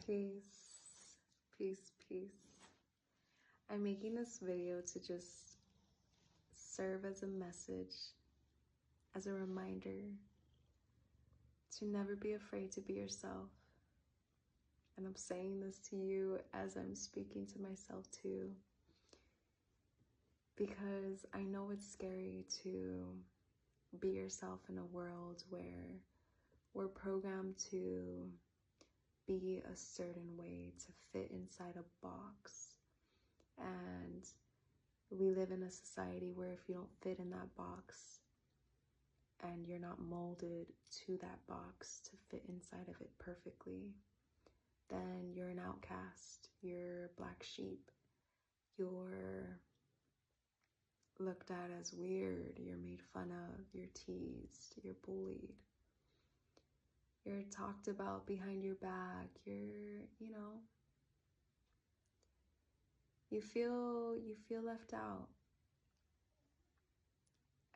Peace, peace, peace. I'm making this video to just serve as a message, as a reminder to never be afraid to be yourself. And I'm saying this to you as I'm speaking to myself too, because I know it's scary to be yourself in a world where we're programmed to be a certain way, to fit inside a box. And we live in a society where if you don't fit in that box and you're not molded to that box to fit inside of it perfectly, then you're an outcast, you're a black sheep, you're looked at as weird, you're made fun of, you're teased, you're bullied, you're talked about behind your back, you feel left out.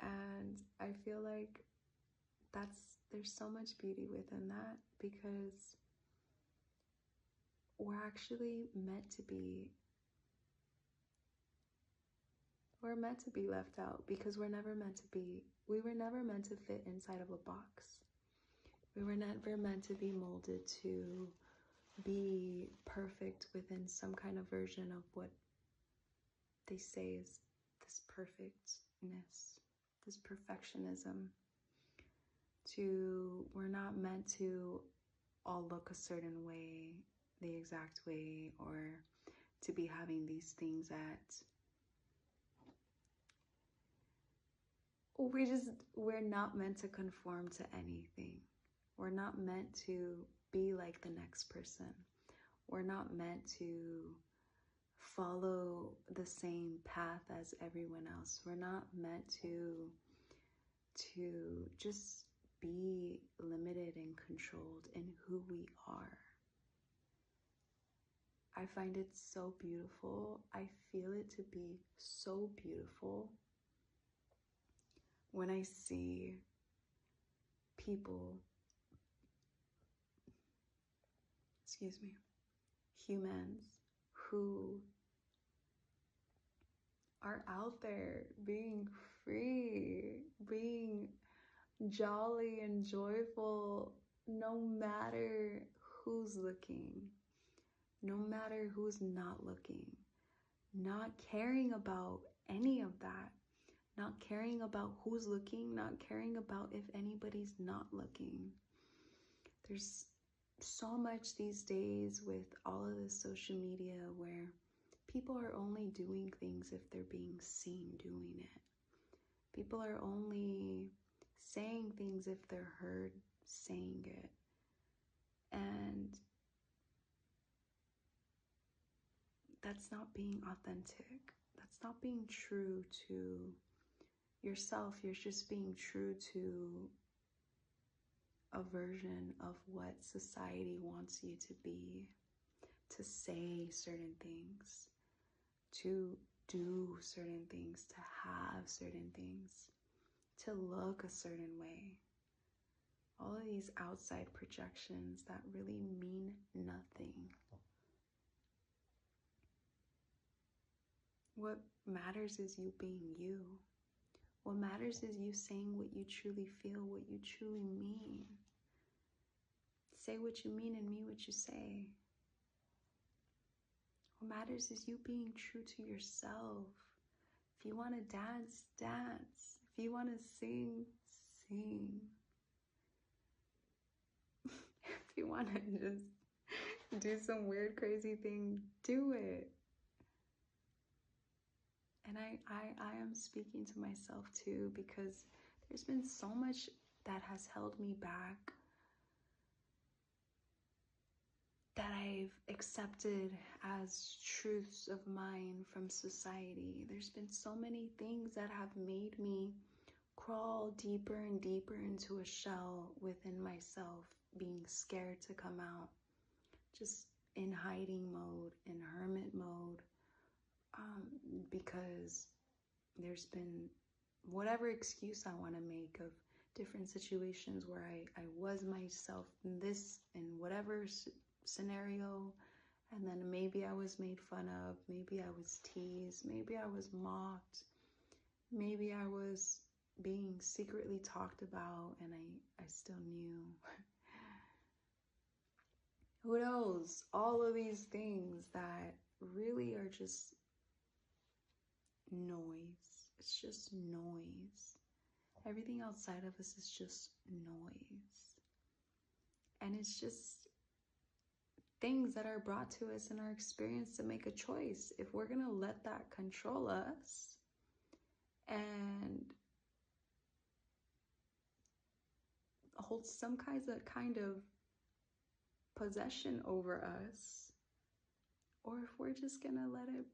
And I feel like there's so much beauty within that, because we're actually meant to be left out, because we were never meant to fit inside of a box. We were never meant to be molded to be perfect within some kind of version of what they say is this perfectness, this perfectionism. We're not meant to all look a certain way, the exact way, or to be having these things that we're not meant to conform to anything. We're not meant to be like the next person. We're not meant to follow the same path as everyone else. We're not meant to just be limited and controlled in who we are. I find it so beautiful. I feel it to be so beautiful when I see people, humans who are out there being free, being jolly and joyful, no matter who's looking, no matter who's not looking, not caring about any of that, not caring about who's looking, not caring about if anybody's not looking. There's so much these days with all of this social media where people are only doing things if they're being seen doing it. People are only saying things if they're heard saying it. And that's not being authentic. That's not being true to yourself. You're just being true to a version of what society wants you to be, to say certain things, to do certain things, to have certain things, to look a certain way. All of these outside projections that really mean nothing. What matters is you being you. What matters is you saying what you truly feel, what you truly mean. Say what you mean and mean what you say. What matters is you being true to yourself. If you want to dance, dance. If you want to sing, sing. If you want to just do some weird, crazy thing, do it. And I am speaking to myself too, because there's been so much that has held me back, that I've accepted as truths of mine from society. There's been so many things that have made me crawl deeper and deeper into a shell within myself, being scared to come out, just in hiding mode, in hermit mode, because there's been whatever excuse I want to make of different situations where I was myself in this and whatever scenario, and then maybe I was made fun of, maybe I was teased, maybe I was mocked, maybe I was being secretly talked about and I still knew. Who knows? All of these things that really are just noise. It's just noise. Everything outside of us is just noise. And it's just things that are brought to us in our experience to make a choice. If we're going to let that control us and hold some kind of possession over us, or if we're just going to let it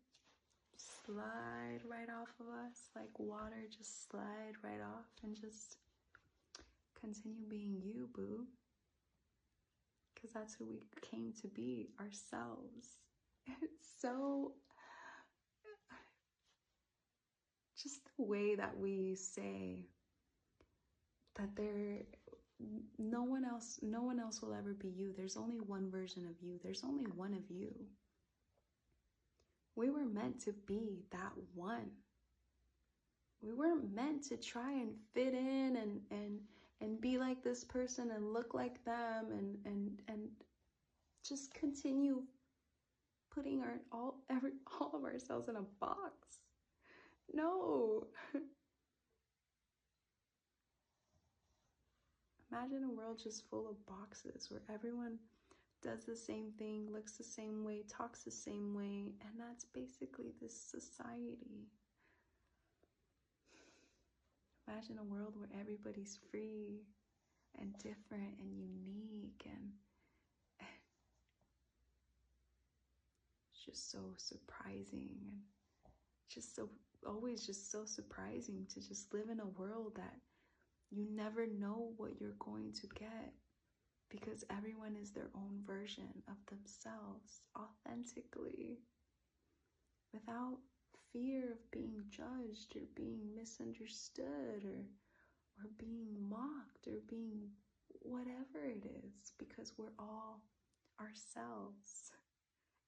slide right off of us, like water, just slide right off and just continue being you, boo. Because that's who we came to be, ourselves. It's so, just the way that we say that no one else will ever be you. There's only one version of you. There's only one of you. We were meant to be that one. We weren't meant to try and fit in and be like this person and look like them and just continue putting all of ourselves in a box. No. Imagine a world just full of boxes where everyone does the same thing, looks the same way, talks the same way, and that's basically this society. Imagine a world where everybody's free and different and unique, and it's just so surprising, and always just so surprising to just live in a world that you never know what you're going to get, because everyone is their own version of themselves authentically, without fear of being judged or being misunderstood or being mocked or being whatever it is, because we're all ourselves.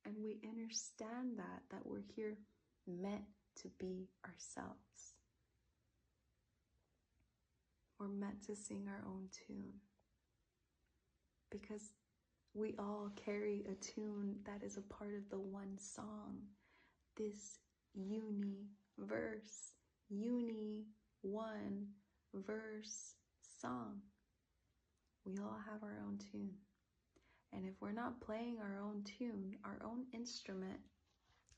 And we understand that we're here meant to be ourselves. We're meant to sing our own tune, because we all carry a tune that is a part of the one song, this universe, one verse song. We all have our own tune. And if we're not playing our own tune, our own instrument,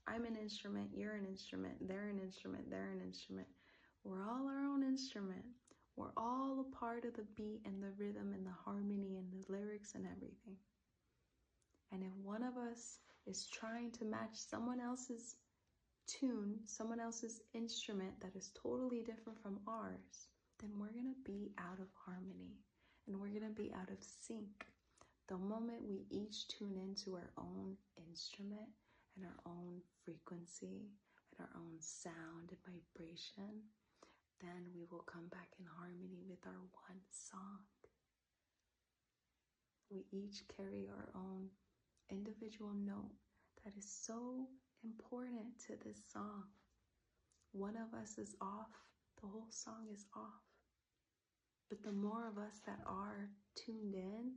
I'm an instrument, you're an instrument, they're an instrument, they're an instrument. We're all our own instrument. We're all a part of the beat and the rhythm and the harmony and the lyrics and everything. And if one of us is trying to match someone else's tune, someone else's instrument that is totally different from ours, then we're going to be out of harmony and we're going to be out of sync. The moment we each tune into our own instrument and our own frequency and our own sound and vibration, then we will come back in harmony with our one song. We each carry our own individual note that is so important to this song. One of us is off, the whole song is off. But the more of us that are tuned in,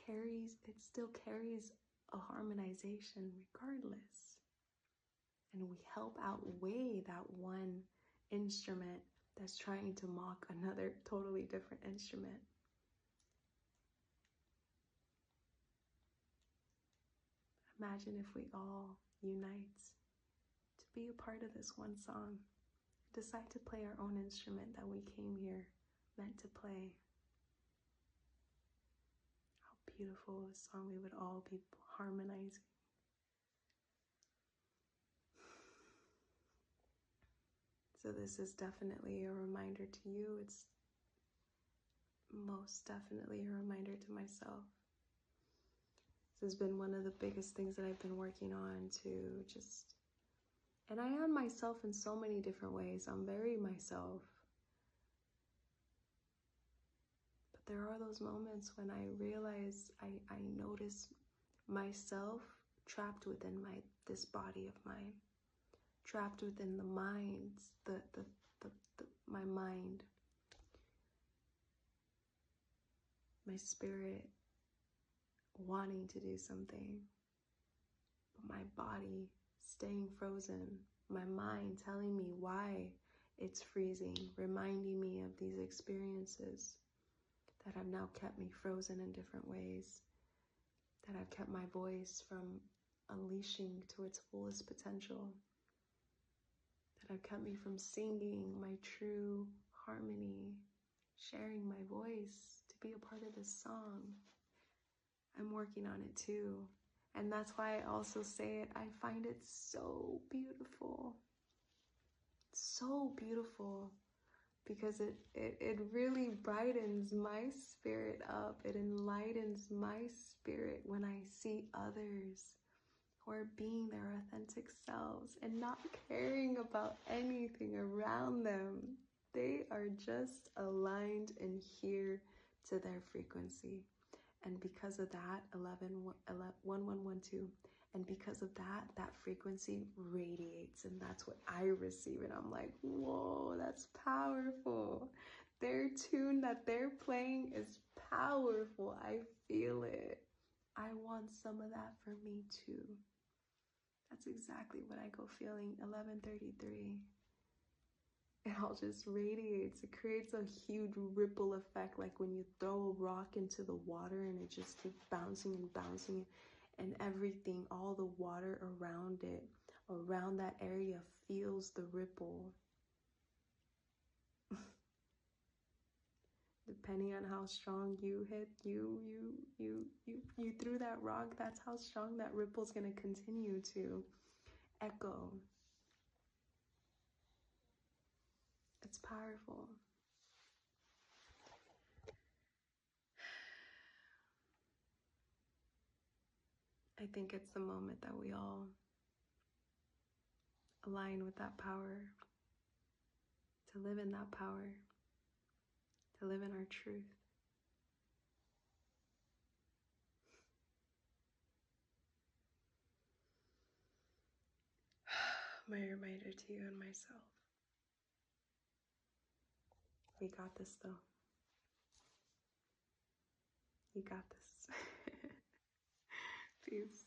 it still carries a harmonization regardless. And we help outweigh that one instrument that's trying to mock another totally different instrument. Imagine if we all unite to be a part of this one song, decide to play our own instrument that we came here meant to play. Beautiful of a song we would all be harmonizing. So this is definitely a reminder to you. It's most definitely a reminder to myself. This has been one of the biggest things that I've been working on to just, and I am myself in so many different ways. I'm very myself. But there are those moments when I realize I notice myself trapped within this body of mine, trapped within the minds, my mind, my spirit wanting to do something, but my body staying frozen, my mind telling me why it's freezing, reminding me of these experiences that have now kept me frozen in different ways, that have kept my voice from unleashing to its fullest potential, that have kept me from singing my true harmony, sharing my voice to be a part of this song. I'm working on it too. And that's why I also say it, I find it so beautiful. So beautiful. Because it really brightens my spirit up. It enlightens my spirit when I see others who are being their authentic selves and not caring about anything around them. They are just aligned and here to their frequency. And because of that, 1112, and because of that, that frequency radiates, and that's what I receive. And I'm like, whoa, that's powerful. Their tune that they're playing is powerful. I feel it. I want some of that for me too. That's exactly what I go feeling. 1133. It all just radiates. It creates a huge ripple effect, like when you throw a rock into the water and it just keeps bouncing and bouncing, and everything, all the water around it, around that area, feels the ripple. Depending on how strong you hit, you threw that rock, that's how strong that ripple's gonna continue to echo. It's powerful. I think it's the moment that we all align with that power, to live in that power, to live in our truth. My reminder to you and myself. We got this though. You got this. Peace.